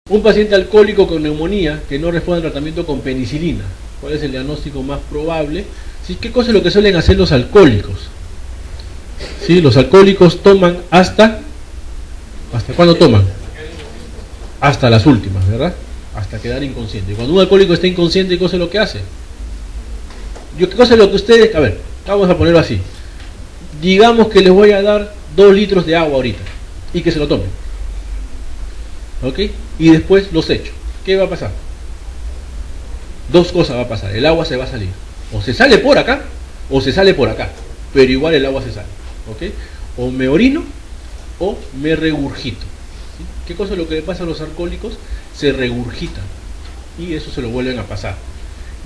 Un paciente alcohólico con neumonía que no responde al tratamiento con penicilina. ¿Cuál es el diagnóstico más probable? ¿Sí? ¿Qué cosa es lo que suelen hacer los alcohólicos? ¿Sí? Los alcohólicos toman ¿hasta cuándo toman? Hasta las últimas, ¿verdad? Hasta quedar inconsciente. Cuando un alcohólico está inconsciente, ¿qué cosa es lo que hace? ¿Qué cosa es lo que ustedes... A ver, vamos a ponerlo así. Digamos que les voy a dar 2 litros de agua ahorita y que se lo tomen. ¿Ok? Y después los echo. ¿Qué va a pasar? 2 cosas va a pasar. El agua se va a salir. O se sale por acá o se sale por acá. Pero igual el agua se sale. ¿Ok? O me orino o me regurgito. ¿Sí? ¿Qué cosa es lo que le pasa a los alcohólicos? Se regurgitan. Y eso se lo vuelven a pasar.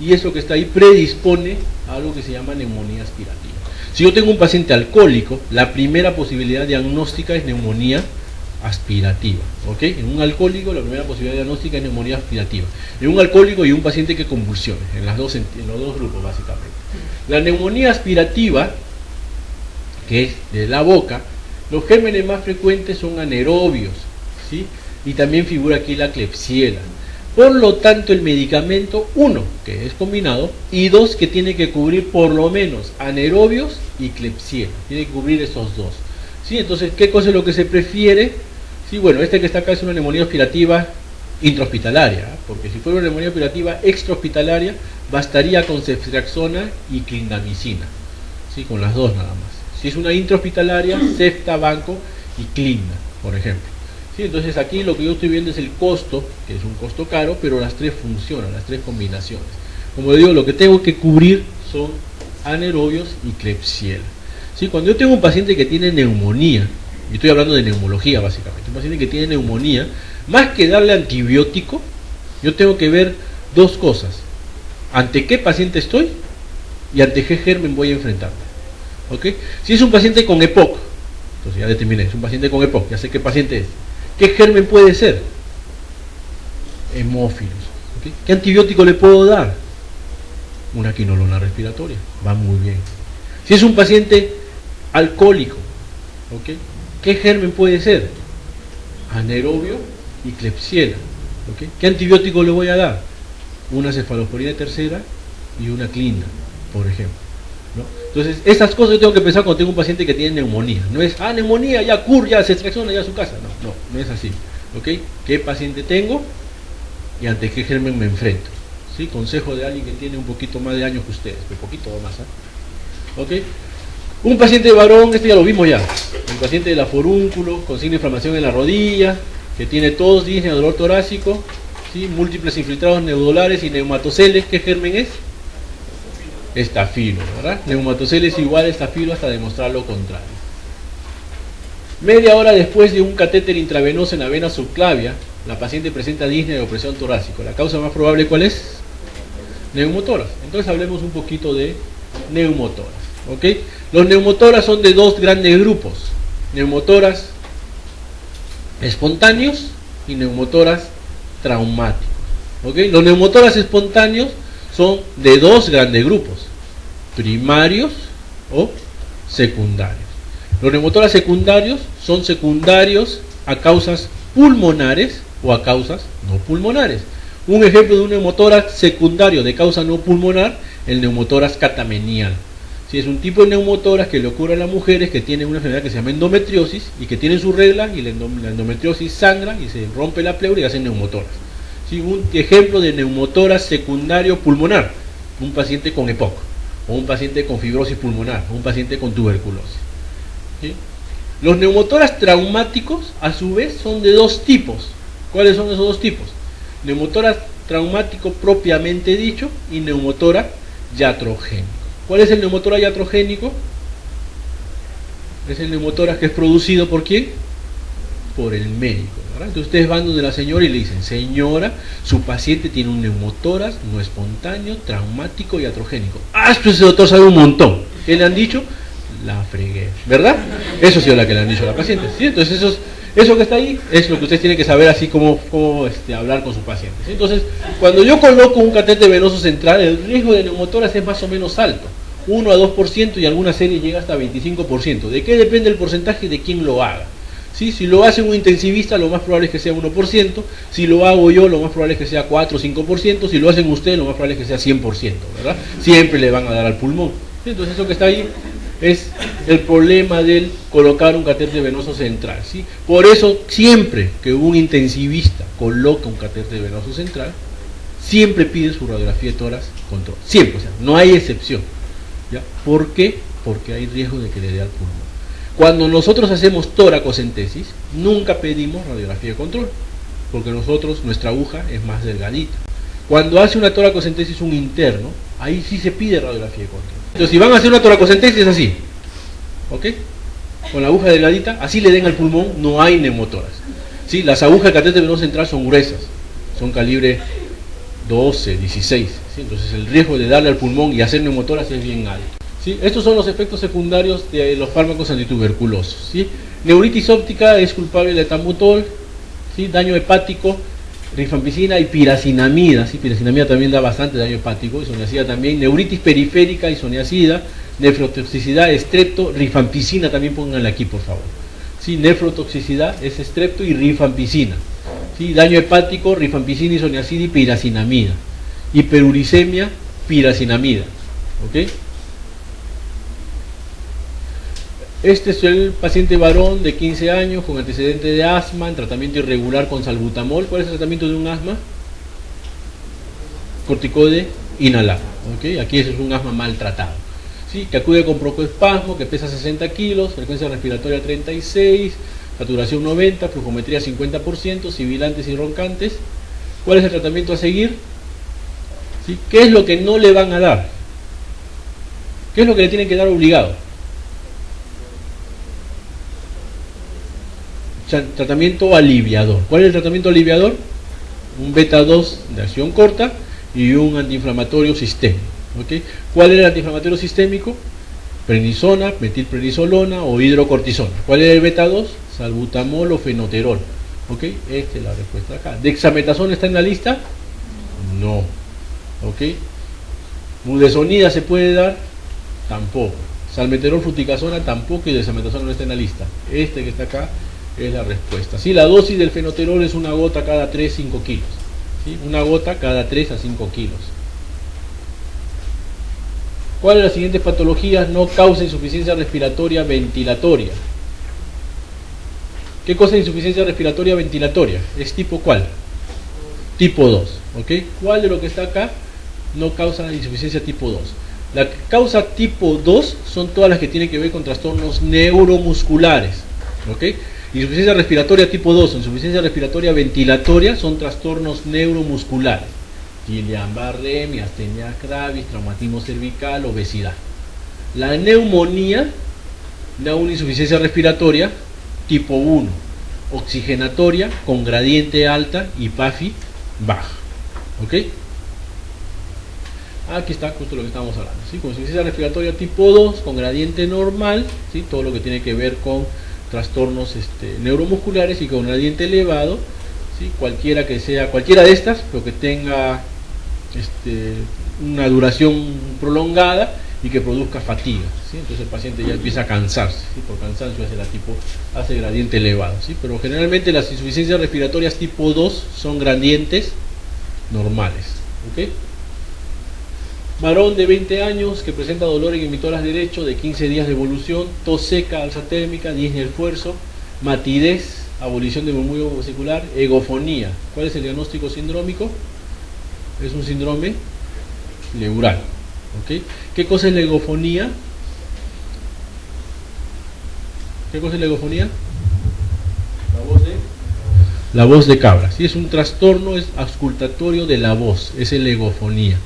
Y eso que está ahí predispone a algo que se llama neumonía aspirativa. Si yo tengo un paciente alcohólico, la primera posibilidad diagnóstica es neumonía aspirativa. ¿Ok? En un alcohólico la primera posibilidad diagnóstica es neumonía aspirativa. En un alcohólico y un paciente que convulsione, en los dos grupos básicamente. La neumonía aspirativa, que es de la boca, los gérmenes más frecuentes son anaerobios, ¿sí? Y también figura aquí la Klebsiella. Por lo tanto, el medicamento, 1, que es combinado, y 2, que tiene que cubrir por lo menos anaerobios y Klebsiella. Tiene que cubrir esos 2. ¿Sí? Entonces, ¿qué cosa es lo que se prefiere? Sí, bueno, este que está acá es una neumonía aspirativa intrahospitalaria, ¿eh? Porque si fuera una neumonía aspirativa extrahospitalaria, bastaría con ceftriaxona y clindamicina. ¿Sí? Con las 2 nada más. Si es una intrahospitalaria, ceftabanco y clinda, por ejemplo. ¿Sí? Entonces aquí lo que yo estoy viendo es el costo, que es un costo caro, pero las 3 funcionan, las 3 combinaciones. Como digo, lo que tengo que cubrir son anaerobios y Klebsiella. ¿Sí? Cuando yo tengo un paciente que tiene neumonía, y estoy hablando de neumología básicamente, un paciente que tiene neumonía, más que darle antibiótico, yo tengo que ver 2 cosas. ¿Ante qué paciente estoy? Y ante qué germen voy a enfrentarme. ¿Ok? Si es un paciente con EPOC, entonces ya determiné, es un paciente con EPOC, ya sé qué paciente es. ¿Qué germen puede ser? Hemófilos. ¿Okay? ¿Qué antibiótico le puedo dar? Una quinolona respiratoria. Va muy bien. Si es un paciente alcohólico, ¿okay? ¿Qué germen puede ser? Anaerobio y Klebsiella. ¿Okay? ¿Qué antibiótico le voy a dar? Una cefalosporina tercera y una clinda, por ejemplo. ¿No? Entonces, esas cosas yo tengo que pensar cuando tengo un paciente que tiene neumonía. No es, neumonía, ya cur, ya se extracciona, ya a su casa. No es así. ¿Ok? ¿Qué paciente tengo? Y ante qué germen me enfrento. ¿Sí? Consejo de alguien que tiene un poquito más de años que ustedes, un poquito más. ¿Ok? Un paciente varón, este ya lo vimos ya. El paciente de la forúnculo, con signo de inflamación en la rodilla, que tiene tos, disnea, dolor torácico, ¿sí? Múltiples infiltrados neudolares y neumatoceles. ¿Qué germen es? Estafilo, ¿verdad? Neumatoceles igual a estafilo hasta demostrar lo contrario. Media hora después de un catéter intravenoso en la vena subclavia, la paciente presenta disnea de opresión torácica. ¿La causa más probable cuál es? Neumotoras. Entonces hablemos un poquito de neumotoras. ¿Ok? Los neumotoras son de 2 grandes grupos. Neumotoras espontáneos y neumotoras traumáticos. ¿Ok? Los neumotoras espontáneos son de 2 grandes grupos, primarios o secundarios. Los neumotoras secundarios son secundarios a causas pulmonares o a causas no pulmonares. Un ejemplo de un neumotórax secundario de causa no pulmonar, el neumotórax catamenial. Si es un tipo de neumotórax que le ocurre a las mujeres que tienen una enfermedad que se llama endometriosis y que tienen su regla y la endometriosis sangra y se rompe la pleura y hacen neumotórax. Un ejemplo de neumotórax secundario pulmonar, un paciente con EPOC, o un paciente con fibrosis pulmonar, o un paciente con tuberculosis. ¿Sí? Los neumotórax traumáticos, a su vez, son de 2 tipos. ¿Cuáles son esos 2 tipos? Neumotórax traumático propiamente dicho y neumotórax iatrogénico. ¿Cuál es el neumotórax iatrogénico? Es el neumotórax que es producido ¿por quién? Por el médico. Entonces ustedes van donde la señora y le dicen, señora, su paciente tiene un neumotórax no espontáneo, traumático y iatrogénico. Pues ese doctor sabe un montón. ¿Qué le han dicho? La fregué, ¿verdad? Eso sí es lo que le han dicho a la paciente. ¿Sí? Entonces eso que está ahí es lo que ustedes tienen que saber así como hablar con su paciente. ¿Sí? Entonces, cuando yo coloco un catéter venoso central, el riesgo de neumotórax es más o menos alto. 1 a 2% y alguna serie llega hasta 25%. ¿De qué depende el porcentaje? De quién lo haga. ¿Sí? Si lo hace un intensivista, lo más probable es que sea 1%, si lo hago yo, lo más probable es que sea 4 o 5%, si lo hacen ustedes, lo más probable es que sea 100%, ¿verdad? Siempre le van a dar al pulmón. Entonces eso que está ahí es el problema del colocar un catéter venoso central, ¿sí? Por eso siempre que un intensivista coloca un catéter venoso central, siempre pide su radiografía de tórax control, siempre, o sea, no hay excepción, ¿ya? ¿Por qué? Porque hay riesgo de que le dé al pulmón. Cuando nosotros hacemos toracocentesis, nunca pedimos radiografía de control, porque nuestra aguja es más delgadita. Cuando hace una toracocentesis un interno, ahí sí se pide radiografía de control. Entonces, si van a hacer una toracocentesis es así, ¿ok? Con la aguja delgadita, así le den al pulmón, no hay neumotórax. ¿Sí? Las agujas del catéter venoso central son gruesas, son calibre 12, 16, ¿sí? Entonces el riesgo de darle al pulmón y hacer neumotórax es bien alto. ¿Sí? Estos son los efectos secundarios de los fármacos antituberculosos. ¿Sí? Neuritis óptica es culpable de etambutol, ¿sí? Daño hepático, rifampicina y piracinamida. ¿Sí? Piracinamida también da bastante daño hepático, isoniazida también. Neuritis periférica, isoniazida. Nefrotoxicidad, estrepto, rifampicina también pónganla aquí por favor. ¿Sí? Nefrotoxicidad es estrepto y rifampicina. ¿Sí? Daño hepático, rifampicina, isoniazida y piracinamida. Hiperuricemia, piracinamida. ¿Ok? Este es el paciente varón de 15 años con antecedente de asma, en tratamiento irregular con salbutamol. ¿Cuál es el tratamiento de un asma? Corticoide inhalado. ¿Okay? Aquí es un asma maltratado. ¿Sí? Que acude con procoespasmo, que pesa 60 kilos, frecuencia respiratoria 36, saturación 90, flujometría 50%, sibilantes y roncantes. ¿Cuál es el tratamiento a seguir? ¿Sí? ¿Qué es lo que no le van a dar? ¿Qué es lo que le tienen que dar obligado? Tratamiento aliviador. ¿Cuál es el tratamiento aliviador? Un beta 2 de acción corta y un antiinflamatorio sistémico. ¿Okay? ¿Cuál es el antiinflamatorio sistémico? Prednisona, metilprednisolona o hidrocortisona. ¿Cuál es el beta 2? Salbutamol o fenoterol. ¿Okay? Esta es la respuesta acá. ¿Dexametasona está en la lista? No. ¿Okay? ¿Budesonida se puede dar? Tampoco. Salmeterol, fluticasona tampoco, y dexametasona no está en la lista. Este que está acá es la respuesta. ¿Sí? La dosis del fenoterol es una gota cada 3-5 kilos. ¿Sí? Una gota cada 3 a 5 kilos. ¿Cuáles de las siguientes patologías no causa insuficiencia respiratoria ventilatoria? ¿Qué cosa es insuficiencia respiratoria ventilatoria? ¿Es tipo cuál? Tipo 2. ¿Okay? ¿Cuál de lo que está acá no causa insuficiencia tipo 2? La que causa tipo 2 son todas las que tienen que ver con trastornos neuromusculares. ¿Okay? Insuficiencia respiratoria tipo 2, insuficiencia respiratoria ventilatoria son trastornos neuromusculares. Guillain-Barré, miastenia gravis, traumatismo cervical, obesidad. La neumonía da una insuficiencia respiratoria tipo 1, oxigenatoria con gradiente alta y PAFI baja. ¿Ok? Aquí está justo lo que estábamos hablando. ¿Sí? Con insuficiencia respiratoria tipo 2 con gradiente normal, ¿sí? Todo lo que tiene que ver con trastornos neuromusculares y con gradiente elevado, ¿sí? Cualquiera de estas, pero que tenga una duración prolongada y que produzca fatiga, ¿sí? Entonces el paciente ya empieza a cansarse, ¿sí? Por cansancio hace gradiente elevado, ¿sí? Pero generalmente las insuficiencias respiratorias tipo 2 son gradientes normales. ¿Ok? Varón de 20 años que presenta dolor en el mitoras derecho de 15 días de evolución, tos seca, alza térmica, disnea del esfuerzo, matidez, abolición de murmullo vesicular, egofonía. ¿Cuál es el diagnóstico sindrómico? Es un síndrome pleural. ¿Okay? ¿Qué cosa es la egofonía? ¿Qué cosa es la egofonía? La voz de cabra. ¿Sí? Es un trastorno auscultatorio de la voz, es la egofonía.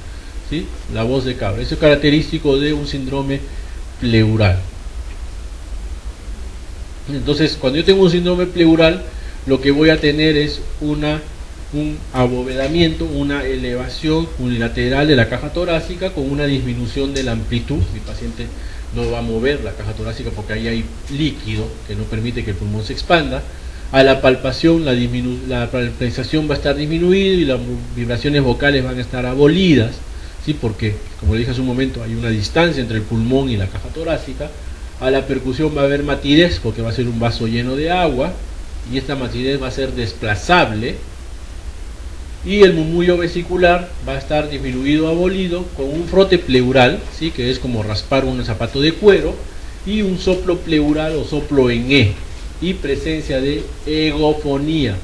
¿Sí? La voz de cabra. Eso es característico de un síndrome pleural. Entonces, cuando yo tengo un síndrome pleural, lo que voy a tener es un abovedamiento, una elevación unilateral de la caja torácica con una disminución de la amplitud. Mi paciente no va a mover la caja torácica porque ahí hay líquido que no permite que el pulmón se expanda. A la palpación, la palpación va a estar disminuida y las vibraciones vocales van a estar abolidas. ¿Sí? Porque, como le dije hace un momento, hay una distancia entre el pulmón y la caja torácica. A la percusión va a haber matidez porque va a ser un vaso lleno de agua. y esta mastitis va a ser desplazable, y el murmullo vesicular va a estar disminuido, abolido, con un frote pleural, ¿sí? Que es como raspar un zapato de cuero, y un soplo pleural o soplo en E, y presencia de egofonía,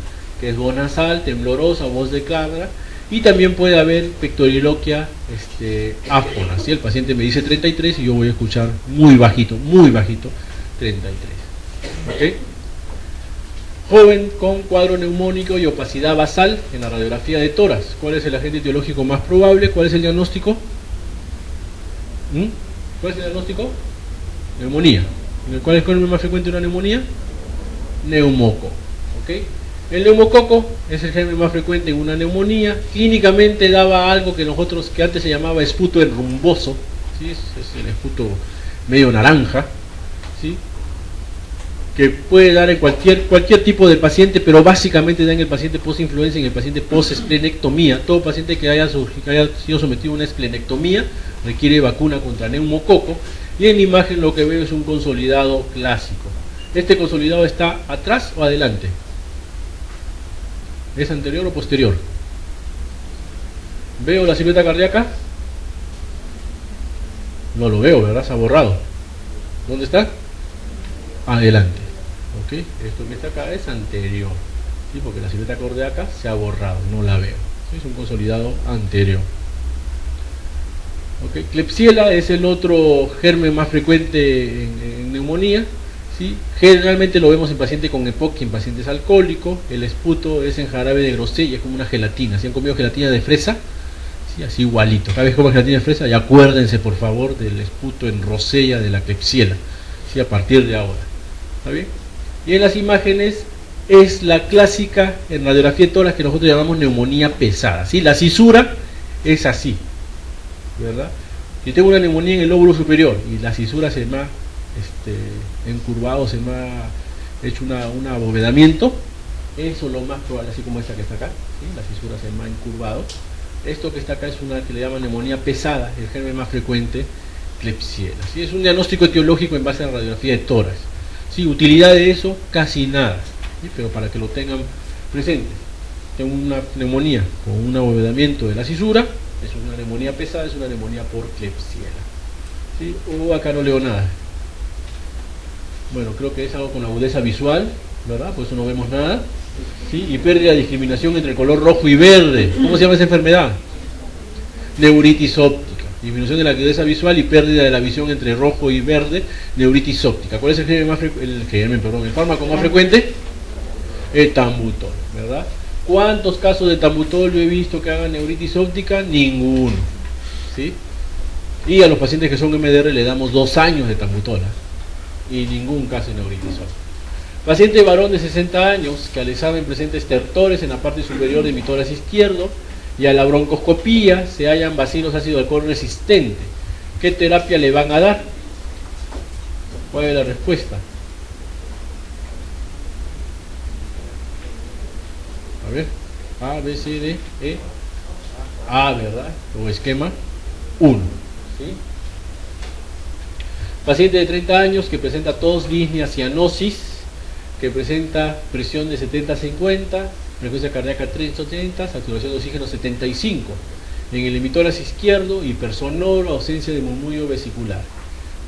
que es voz nasal, temblorosa, voz de cabra, y también puede haber pectoriloquia áfona, ¿sí? El paciente me dice 33 y yo voy a escuchar muy bajito, 33. ¿Ok? Joven con cuadro neumónico y opacidad basal en la radiografía de tórax. ¿Cuál es el agente etiológico más probable? ¿Cuál es el diagnóstico? ¿Cuál es el diagnóstico? Neumonía. ¿Cuál es el más frecuente de una neumonía? Neumococo. ¿Okay? El neumococo es el germen más frecuente en una neumonía. Clínicamente daba algo que antes se llamaba esputo enrumboso, ¿sí? Es el esputo medio naranja, ¿sí? Que puede dar en cualquier tipo de paciente, pero básicamente da en el paciente post-influenza y en el paciente post-esplenectomía. Todo paciente que haya sido sometido a una esplenectomía requiere vacuna contra neumococo, y en la imagen lo que veo es un consolidado clásico. ¿Este consolidado está atrás o adelante? ¿Es anterior o posterior? ¿Veo la silueta cardíaca? No lo veo, ¿verdad? Se ha borrado. ¿Dónde está? Adelante. ¿Ok? Esto que está acá es anterior, ¿sí? Porque la silueta cardíaca se ha borrado, no la veo, ¿sí? Es un consolidado anterior. ¿Ok? Klebsiella es el otro germen más frecuente en neumonía, ¿sí? Generalmente lo vemos en pacientes con EPOC y en pacientes alcohólicos. El esputo es en jarabe de grosella, es como una gelatina. Si han comido gelatina de fresa, ¿sí? Así igualito. Cada vez que coman gelatina de fresa, y acuérdense por favor del esputo en rosella de la Klebsiella, ¿sí? A partir de ahora. ¿Está bien? Y en las imágenes es la clásica en radiografía de tórax que nosotros llamamos neumonía pesada, ¿sí? La cisura es así, ¿verdad? Si tengo una neumonía en el lóbulo superior y la cisura se me ha encurvado, se me ha hecho un abovedamiento, eso es lo más probable, así como esta que está acá, ¿sí? La cisura se me ha encurvado. Esto que está acá es una que le llaman neumonía pesada, el germen más frecuente, Klebsiella, ¿sí? Es un diagnóstico etiológico en base a la radiografía de tórax. Sí, utilidad de eso, casi nada, ¿sí? Pero para que lo tengan presente. Tengo una neumonía con un abovedamiento de la cisura, es una neumonía pesada, es una neumonía por Klebsiella, ¿sí? Acá no leo nada. Bueno, creo que es algo con agudeza visual, ¿verdad? Por eso no vemos nada, ¿sí? Y pérdida de discriminación entre el color rojo y verde. ¿Cómo se llama esa enfermedad? Neuritis óptica. Disminución de la agudeza visual y pérdida de la visión entre rojo y verde, neuritis óptica. ¿Cuál es el germen más el fármaco más frecuente? El tambutol, ¿verdad? ¿Cuántos casos de tambutol yo he visto que hagan neuritis óptica? Ninguno, ¿sí? Y a los pacientes que son MDR le damos 2 años de tambutol, ¿eh? Y ningún caso de neuritis óptica. Paciente varón de 60 años que al examen presenta estertores en la parte superior de mi tórax izquierdo, y a la broncoscopía se hallan bacilos ácido alcohol resistente. ¿Qué terapia le van a dar? ¿Cuál es la respuesta? A ver, A, B, C, D, E, A, ¿verdad? O esquema 1, ¿sí? Paciente de 30 años que presenta tos, disnea, cianosis, que presenta presión de 70-50, frecuencia cardíaca 380, saturación de oxígeno 75. En el hemitórax izquierdo, hipersonoro, ausencia de murmullo vesicular.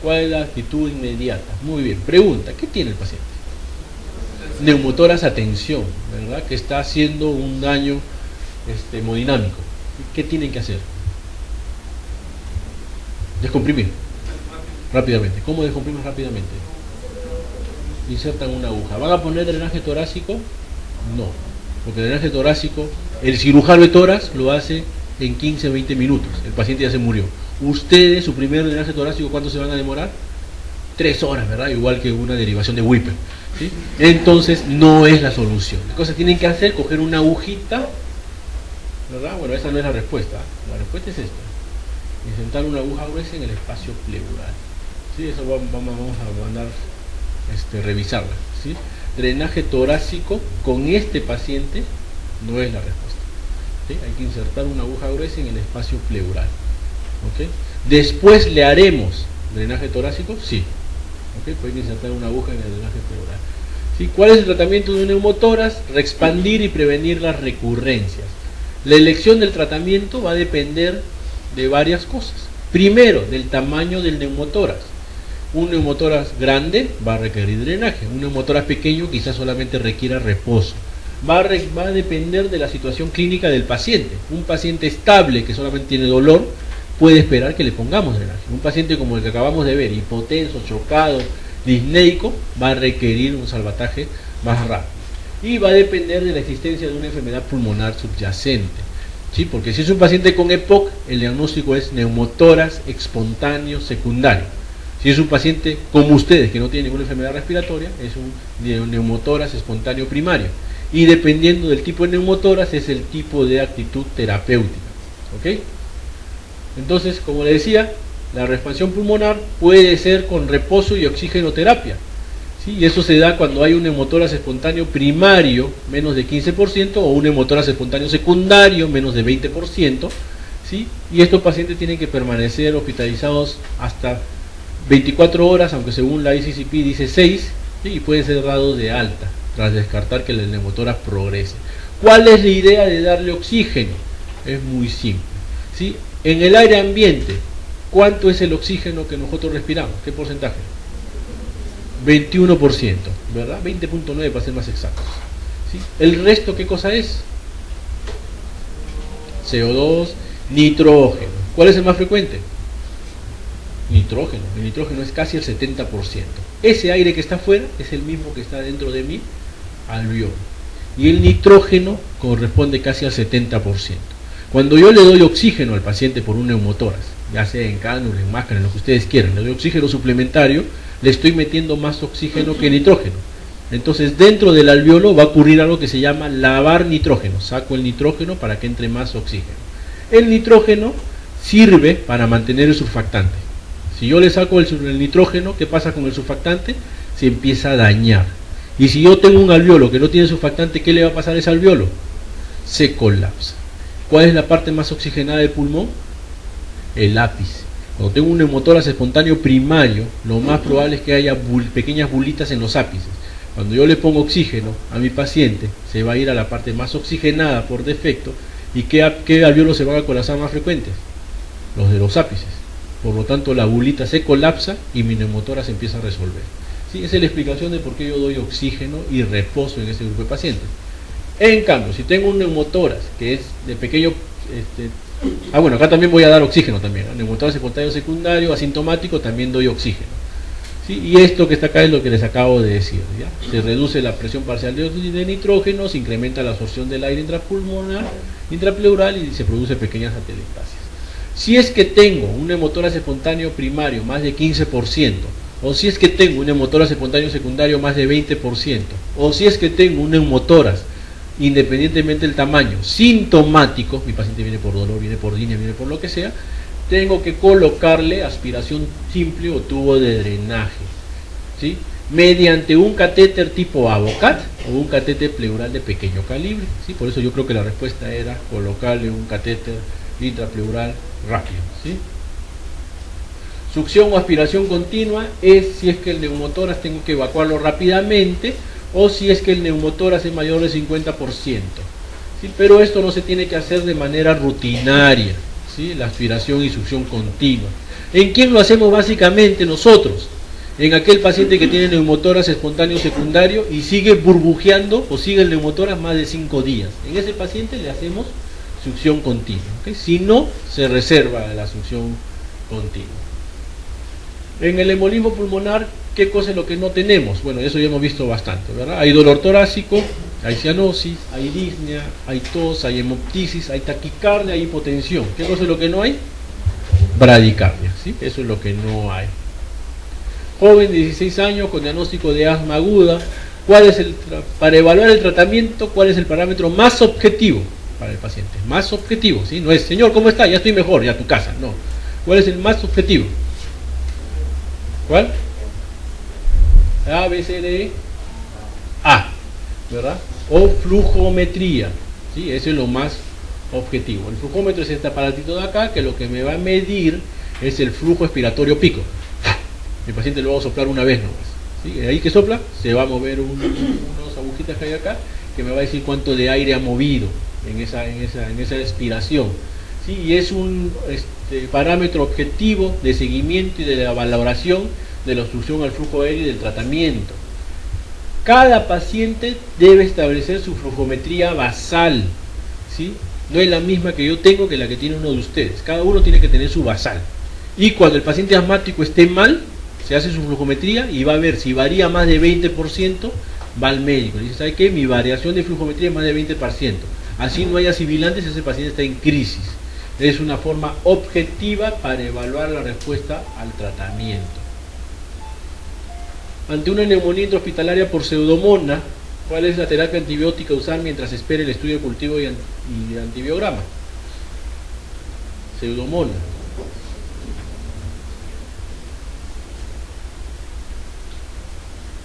¿Cuál es la actitud inmediata? Muy bien. Pregunta, ¿qué tiene el paciente? Neumotórax a tensión, ¿verdad? Que está haciendo un daño hemodinámico. ¿Qué tienen que hacer? Descomprimir rápidamente. ¿Cómo descomprimes rápidamente? Insertan una aguja. ¿Van a poner drenaje torácico? No. Porque el drenaje torácico, el cirujano de tórax lo hace en 15-20 minutos. El paciente ya se murió. Ustedes, su primer drenaje torácico, ¿cuánto se van a demorar? 3 horas, ¿verdad? Igual que una derivación de Whipper, ¿sí? Entonces, no es la solución. Las cosas tienen que hacer, coger una agujita, ¿verdad? Bueno, esa no es la respuesta. La respuesta es esta. Insertar una aguja gruesa en el espacio pleural. ¿Sí? Eso vamos a mandar revisarla, ¿sí? Drenaje torácico con este paciente no es la respuesta, ¿sí? Hay que insertar una aguja gruesa en el espacio pleural, ¿ok? Después le haremos drenaje torácico, sí, ¿ok? Pueden insertar una aguja en el drenaje pleural. ¿Sí? ¿Cuál es el tratamiento de un neumotórax? Reexpandir y prevenir las recurrencias. La elección del tratamiento va a depender de varias cosas. Primero, del tamaño del neumotórax. Un neumotórax grande va a requerir drenaje. Un neumotórax pequeño quizás solamente requiera reposo. Va a depender de la situación clínica del paciente. Un paciente estable que solamente tiene dolor puede esperar que le pongamos drenaje. Un paciente como el que acabamos de ver, hipotenso, chocado, disneico, va a requerir un salvataje más rápido. Y va a depender de la existencia de una enfermedad pulmonar subyacente. ¿Sí? Porque si es un paciente con EPOC, el diagnóstico es neumotórax espontáneo secundario. Si es un paciente como ustedes que no tiene ninguna enfermedad respiratoria, es un neumotórax espontáneo primario. Y dependiendo del tipo de neumotórax es el tipo de actitud terapéutica. ¿Ok? Entonces, como les decía, la reexpansión pulmonar puede ser con reposo y oxigenoterapia. ¿Sí? Y eso se da cuando hay un neumotórax espontáneo primario menos de 15% o un neumotórax espontáneo secundario menos de 20%. ¿Sí? Y estos pacientes tienen que permanecer hospitalizados hasta 24 horas, aunque según la ICCP dice 6, ¿sí? Y pueden ser dados de alta tras descartar que el neumotórax progrese. ¿Cuál es la idea de darle oxígeno? Es muy simple. ¿Sí? En el aire ambiente, ¿cuánto es el oxígeno que nosotros respiramos? ¿Qué porcentaje? 21%, ¿verdad? 20.9 para ser más exactos. ¿Sí? ¿El resto qué cosa es? CO2, nitrógeno. ¿Cuál es el más frecuente? Nitrógeno. El nitrógeno es casi el 70%. Ese aire que está afuera es el mismo que está dentro de mi alveolo. Y el nitrógeno corresponde casi al 70%. Cuando yo le doy oxígeno al paciente por un neumotórax, ya sea en cánula, en máscara, en lo que ustedes quieran, le doy oxígeno suplementario, le estoy metiendo más oxígeno que nitrógeno. Entonces dentro del alveolo va a ocurrir algo que se llama lavar nitrógeno. Saco el nitrógeno para que entre más oxígeno. El nitrógeno sirve para mantener el surfactante. Si yo le saco el nitrógeno, ¿qué pasa con el surfactante? Se empieza a dañar. Y si yo tengo un alveolo que no tiene surfactante, ¿qué le va a pasar a ese alveolo? Se colapsa. ¿Cuál es la parte más oxigenada del pulmón? El ápice. Cuando tengo un neumotórax espontáneo primario, lo más probable es que haya pequeñas bulitas en los ápices. Cuando yo le pongo oxígeno a mi paciente, se va a ir a la parte más oxigenada por defecto. ¿Y qué alveolos se van a colapsar más frecuentes? Los de los ápices. Por lo tanto, la bulita se colapsa y mi neumotórax empieza a resolver. ¿Sí? Esa es la explicación de por qué yo doy oxígeno y reposo en este grupo de pacientes. En cambio, si tengo un neumotórax que es de pequeño... bueno, acá también voy a dar oxígeno también. Neumotórax espontáneo secundario, asintomático, también doy oxígeno. ¿Sí? Y esto que está acá es lo que les acabo de decir. ¿Ya? Se reduce la presión parcial de nitrógeno, se incrementa la absorción del aire intrapulmonar, intrapleural y se produce pequeñas atelectasias. Si es que tengo un neumotórax espontáneo primario más de 15%, o si es que tengo un neumotórax espontáneo secundario más de 20%, o si es que tengo un neumotórax, independientemente del tamaño, sintomático, mi paciente viene por dolor, viene por dinia, viene por lo que sea, tengo que colocarle aspiración simple o tubo de drenaje, ¿sí? Mediante un catéter tipo Avocat o un catéter pleural de pequeño calibre, ¿sí? Por eso yo creo que la respuesta era colocarle un catéter intrapleural rápido, ¿sí? Succión o aspiración continua es si es que el neumotórax tengo que evacuarlo rápidamente o si es que el neumotórax es mayor del 50%, ¿sí? Pero esto no se tiene que hacer de manera rutinaria, ¿sí? La aspiración y succión continua. ¿En quién lo hacemos básicamente nosotros? En aquel paciente que tiene neumotórax espontáneo secundario y sigue burbujeando o sigue el neumotórax más de 5 días. En ese paciente le hacemos succión continua, ¿okay? Si no, se reserva la succión continua. En el embolismo pulmonar, ¿qué cosa es lo que no tenemos? Bueno, eso ya hemos visto bastante, ¿verdad? Hay dolor torácico, hay cianosis, hay disnea, hay tos, hay hemoptisis, hay taquicardia, hay hipotensión. ¿Qué cosa es lo que no hay? Bradicardia, ¿sí? Eso es lo que no hay. Joven de 16 años con diagnóstico de asma aguda. Para evaluar el tratamiento, ¿cuál es el parámetro más objetivo para el paciente? Más objetivo, ¿sí? No es, señor, ¿cómo está? Ya estoy mejor, ya a tu casa. No. ¿Cuál es el más objetivo? ¿Cuál? A, B, C, D, A, ¿verdad? O flujometría, ¿sí? Eso es lo más objetivo. El flujómetro es este aparatito de acá, que lo que me va a medir es el flujo expiratorio pico. Mi paciente lo va a soplar una vez nomás, ¿sí? Ahí que sopla, se va a mover unas agujitas que hay acá, que me va a decir cuánto de aire ha movido en esa expiración. ¿Sí? Y es un parámetro objetivo de seguimiento y de la valoración de la obstrucción al flujo aéreo y del tratamiento. Cada paciente debe establecer su flujometría basal, ¿sí? No es la misma que yo tengo que la que tiene uno de ustedes. Cada uno tiene que tener su basal. Y cuando el paciente asmático esté mal, se hace su flujometría y va a ver si varía más de 20%, va al médico. Le dice, ¿sabe qué? Mi variación de flujometría es más de 20%. Así no haya sibilantes, ese paciente está en crisis. Es una forma objetiva para evaluar la respuesta al tratamiento. Ante una neumonía intrahospitalaria por pseudomonas, ¿cuál es la terapia antibiótica a usar mientras espera el estudio de cultivo y antibiograma? Pseudomonas.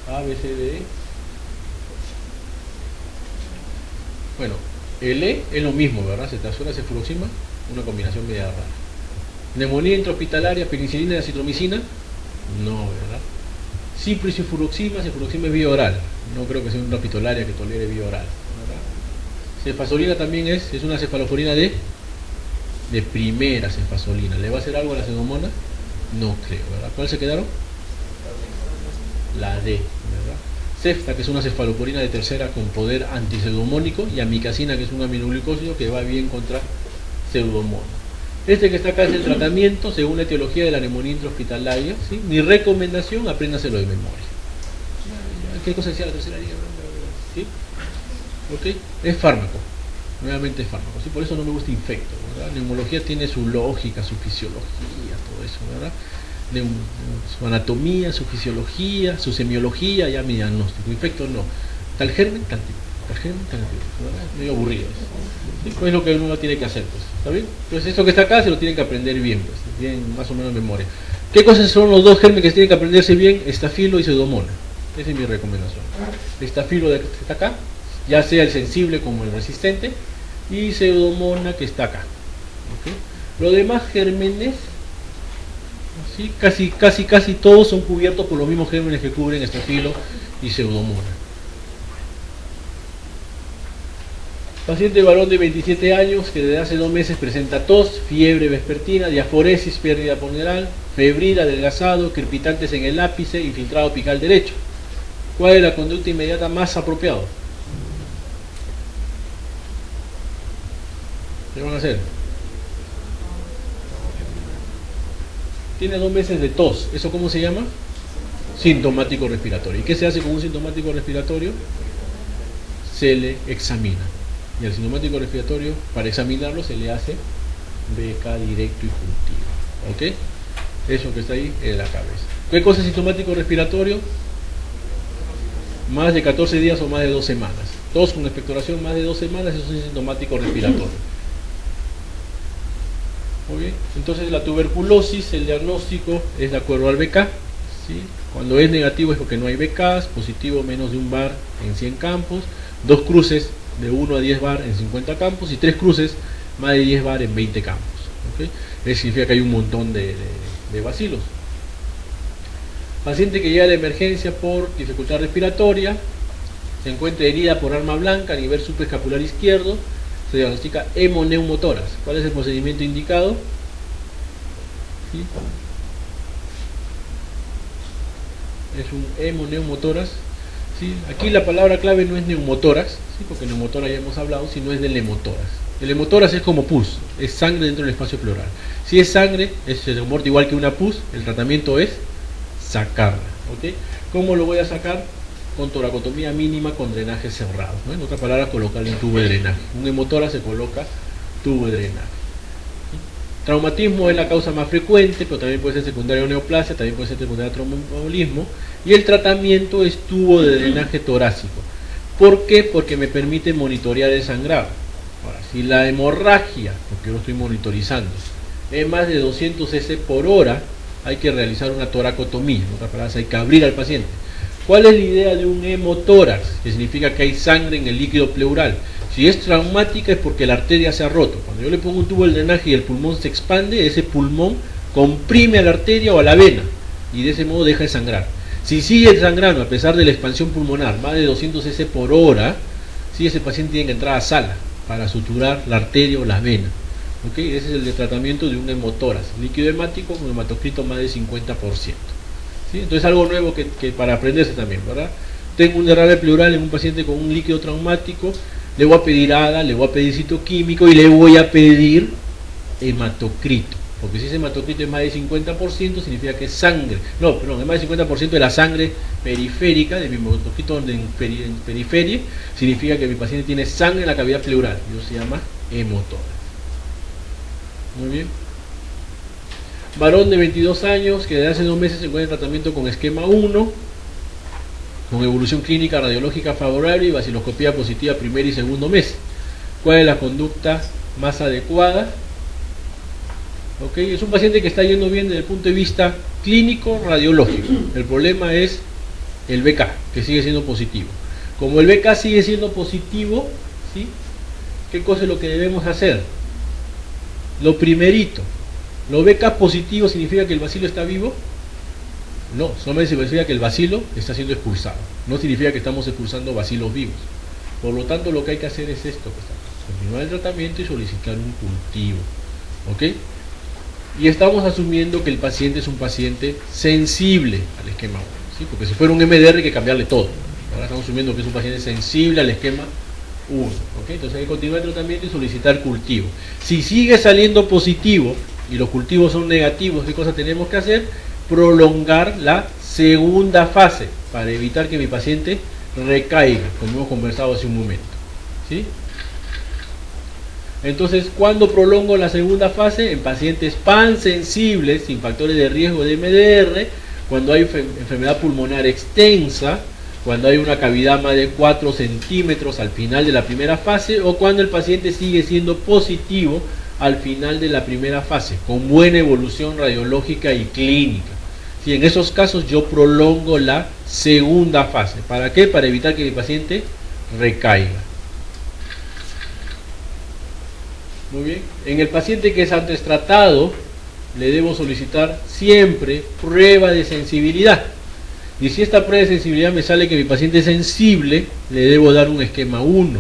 A, B, C, D, E. Bueno, el E es lo mismo, ¿verdad? Cetazona, cefuroxima, una combinación media rara. Neumonía intrahospitalaria, penicilina y acitromicina, no, ¿verdad? Ciprofloxacina, cefuroxima es vía oral. No creo que sea una hospitalaria que tolere vía oral, ¿verdad? Cefazolina también es una cefalosporina de primera cefazolina. ¿Le va a hacer algo a la pseudomonas? No creo, ¿verdad? ¿Cuál se quedaron? La D, ¿verdad? Cefta, que es una cefalosporina de tercera con poder antipseudomónico, y amicacina, que es un aminoglucósido que va bien contra pseudomonas. Este que está acá es el tratamiento según la etiología de la neumonía intrahospitalaria, ¿sí? Mi recomendación, apréndaselo de memoria. ¿Qué cosa decía la tercera línea? ¿Sí? ¿Ok? Es fármaco. Nuevamente es fármaco. ¿Sí? Por eso no me gusta infecto, ¿verdad? Neumología tiene su lógica, su fisiología, todo eso, ¿verdad? Su anatomía, su fisiología, su semiología, ya mi diagnóstico. Infecto no. Tal germen, tal tipo. Tal germen, tal tipo. ¿Verdad? Medio aburrido. ¿Sí? Pues es lo que uno tiene que hacer, pues. ¿Está bien? Entonces esto que está acá se lo tienen que aprender bien, pues. Bien, más o menos en memoria. ¿Qué cosas son los dos gérmenes que tienen que aprenderse bien? Estafilo y pseudomonas. Esa es mi recomendación. Estafilo que está acá, ya sea el sensible como el resistente, y pseudomona que está acá. ¿Okay? Los demás gérmenes, ¿sí? casi todos son cubiertos por los mismos gérmenes que cubren estafilo y pseudomona. Paciente varón de 27 años que desde hace 2 meses presenta tos, fiebre vespertina, diaforesis, pérdida ponderal, febril, adelgazado, crepitantes en el ápice, infiltrado apical derecho. ¿Cuál es la conducta inmediata más apropiada? ¿Qué van a hacer? Tiene 2 meses de tos. ¿Eso cómo se llama? Sintomático respiratorio. ¿Y qué se hace con un sintomático respiratorio? Se le examina. Y al sintomático respiratorio, para examinarlo, se le hace BK directo y cultivo. ¿Ok? Eso que está ahí es la cabeza. ¿Qué cosa es sintomático respiratorio? Más de 14 días o más de 2 semanas. Tos con expectoración más de 2 semanas, eso es sintomático respiratorio. Muy bien. Entonces la tuberculosis, el diagnóstico es de acuerdo al BK. ¿Sí? Cuando es negativo es porque no hay BKs, positivo menos de 1 bar en 100 campos, 2 cruces de 1 a 10 bar en 50 campos y 3 cruces más de 10 bar en 20 campos. ¿Okay? Eso significa que hay un montón de bacilos. Paciente que llega a la emergencia por dificultad respiratoria, se encuentra herida por arma blanca a nivel supraescapular izquierdo, se diagnostica hemoneumotoras. ¿Cuál es el procedimiento indicado? ¿Sí? Es un hemoneumotoras. ¿Sí? Aquí la palabra clave no es neumotórax, ¿sí? Porque neumotórax ya hemos hablado, sino es del hemotórax. El hemotórax es como pus, es sangre dentro del espacio pleural. Si es sangre, se comporta igual que una pus, el tratamiento es sacarla. ¿Okay? ¿Cómo lo voy a sacar? Con toracotomía mínima con drenaje cerrado, ¿no? En otras palabras, colocarle un tubo de drenaje. Un hemotórax se coloca tubo de drenaje. Traumatismo es la causa más frecuente, pero también puede ser secundaria neoplasia, también puede ser secundaria tromboembolismo, y el tratamiento es tubo de drenaje torácico. ¿Por qué? Porque me permite monitorear el sangrado. Ahora, si la hemorragia, porque yo lo estoy monitorizando, es más de 200 cc por hora, hay que realizar una toracotomía, en otras palabras, hay que abrir al paciente. ¿Cuál es la idea de un hemotórax? Que significa que hay sangre en el líquido pleural. Si es traumática es porque la arteria se ha roto. Cuando yo le pongo un tubo de drenaje y el pulmón se expande, ese pulmón comprime a la arteria o a la vena y de ese modo deja de sangrar. Si sigue sangrando a pesar de la expansión pulmonar, más de 200 cc por hora, ¿sí? Ese paciente tiene que entrar a sala para suturar la arteria o las venas. ¿Okay? Ese es el de tratamiento de un hemotórax, líquido hemático con hematocrito más del 50%. ¿Sí? Entonces algo nuevo que para aprenderse también, ¿verdad? Tengo un derrame pleural en un paciente con un líquido traumático, le voy a pedir ADA, le voy a pedir citoquímico y le voy a pedir hematocrito. Porque si ese hematocrito es más del 50%, significa que es sangre. No, perdón, es más del 50% de la sangre periférica, de mi hematocrito en periferia, significa que mi paciente tiene sangre en la cavidad pleural. Y eso se llama hemotórax. Muy bien. Varón de 22 años que desde hace 2 meses se encuentra en tratamiento con esquema 1, con evolución clínica radiológica favorable y vaciloscopía positiva primer y segundo mes. ¿Cuál es la conducta más adecuada? Okay, es un paciente que está yendo bien desde el punto de vista clínico radiológico. El problema es el BK, que sigue siendo positivo. Como el BK sigue siendo positivo, ¿sí? ¿Qué cosa es lo que debemos hacer? Lo primerito, ¿lo BK positivo significa que el bacilo está vivo? No, solamente significa que el bacilo está siendo expulsado. No significa que estamos expulsando bacilos vivos. Por lo tanto, lo que hay que hacer es esto: continuar el tratamiento y solicitar un cultivo. ¿Ok? Y estamos asumiendo que el paciente es un paciente sensible al esquema 1, ¿sí? Porque si fuera un MDR hay que cambiarle todo. Ahora estamos asumiendo que es un paciente sensible al esquema 1. ¿Ok? Entonces hay que continuar el tratamiento y solicitar cultivo. Si sigue saliendo positivo y los cultivos son negativos, ¿qué cosa tenemos que hacer? Prolongar la segunda fase para evitar que mi paciente recaiga, como hemos conversado hace un momento. ¿Sí? Entonces, ¿cuándo prolongo la segunda fase? En pacientes pansensibles, sin factores de riesgo de MDR, cuando hay enfermedad pulmonar extensa, cuando hay una cavidad más de 4 centímetros al final de la primera fase, o cuando el paciente sigue siendo positivo al final de la primera fase, con buena evolución radiológica y clínica. Sí, en esos casos yo prolongo la segunda fase. ¿Para qué? Para evitar que mi paciente recaiga. Muy bien. En el paciente que es antes tratado, le debo solicitar siempre prueba de sensibilidad. Y si esta prueba de sensibilidad me sale que mi paciente es sensible, le debo dar un esquema 1.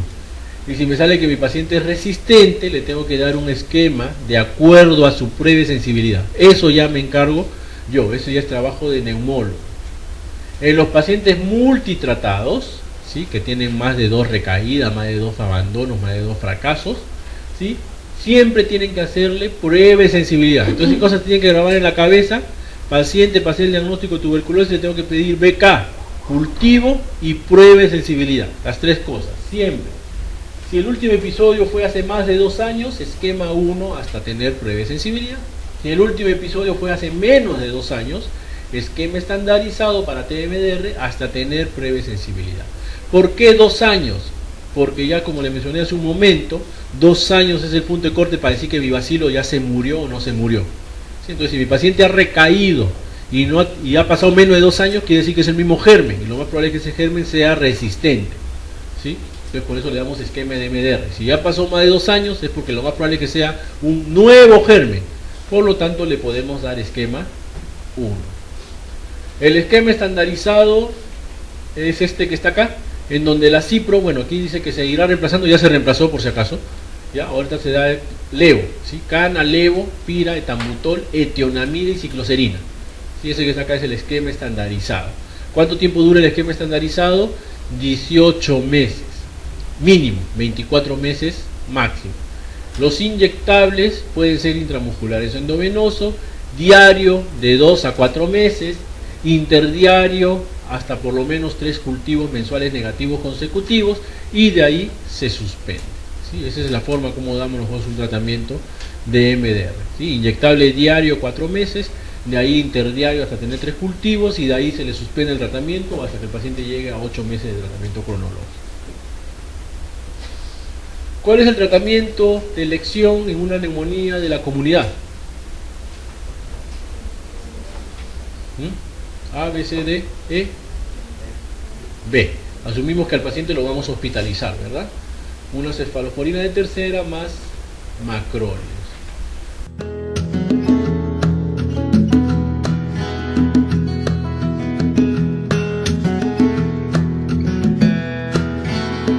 Y si me sale que mi paciente es resistente, le tengo que dar un esquema de acuerdo a su prueba de sensibilidad. Eso ya me encargo yo, eso ya es trabajo de neumólogo. En los pacientes multitratados, ¿sí? Que tienen más de 2 recaídas, más de 2 abandonos, más de 2 fracasos, ¿sí? Siempre tienen que hacerle prueba de sensibilidad. Entonces, ¿qué cosas tienen que grabar en la cabeza? Paciente, para hacer el diagnóstico de tuberculosis, le tengo que pedir BK, cultivo y prueba de sensibilidad. Las 3 cosas, siempre. Si el último episodio fue hace más de 2 años, esquema 1 hasta tener prueba de sensibilidad. Si el último episodio fue hace menos de 2 años, esquema estandarizado para TMDR hasta tener prueba de sensibilidad. ¿Por qué 2 años? Porque ya, como le mencioné hace un momento, 2 años es el punto de corte para decir que mi bacilo ya se murió o no se murió. ¿Sí? Entonces, si mi paciente ha recaído y ha pasado menos de 2 años, quiere decir que es el mismo germen, y lo más probable es que ese germen sea resistente. ¿Sí? Entonces, por eso le damos esquema de MDR. Si ya pasó más de 2 años, es porque lo más probable es que sea un nuevo germen. Por lo tanto, le podemos dar esquema 1. El esquema estandarizado es este que está acá, en donde la cipro, bueno, aquí dice que seguirá reemplazando, ya se reemplazó por si acaso, ya, ahorita se da levo, ¿sí? Cana, levo, pira, etambutol, etionamida y cicloserina. ¿Sí? Ese que está acá es el esquema estandarizado. ¿Cuánto tiempo dura el esquema estandarizado? 18 meses, mínimo, 24 meses máximo. Los inyectables pueden ser intramusculares o endovenoso, diario de 2 a 4 meses, interdiario hasta por lo menos 3 cultivos mensuales negativos consecutivos, y de ahí se suspende. ¿Sí? Esa es la forma como damos nosotros un tratamiento de MDR. ¿Sí? Inyectable diario 4 meses, de ahí interdiario hasta tener 3 cultivos, y de ahí se le suspende el tratamiento hasta que el paciente llegue a 8 meses de tratamiento cronológico. ¿Cuál es el tratamiento de elección en una neumonía de la comunidad? A, B, C, D, E, B. Asumimos que al paciente lo vamos a hospitalizar, ¿verdad? Una cefalosporina de tercera más macrolide.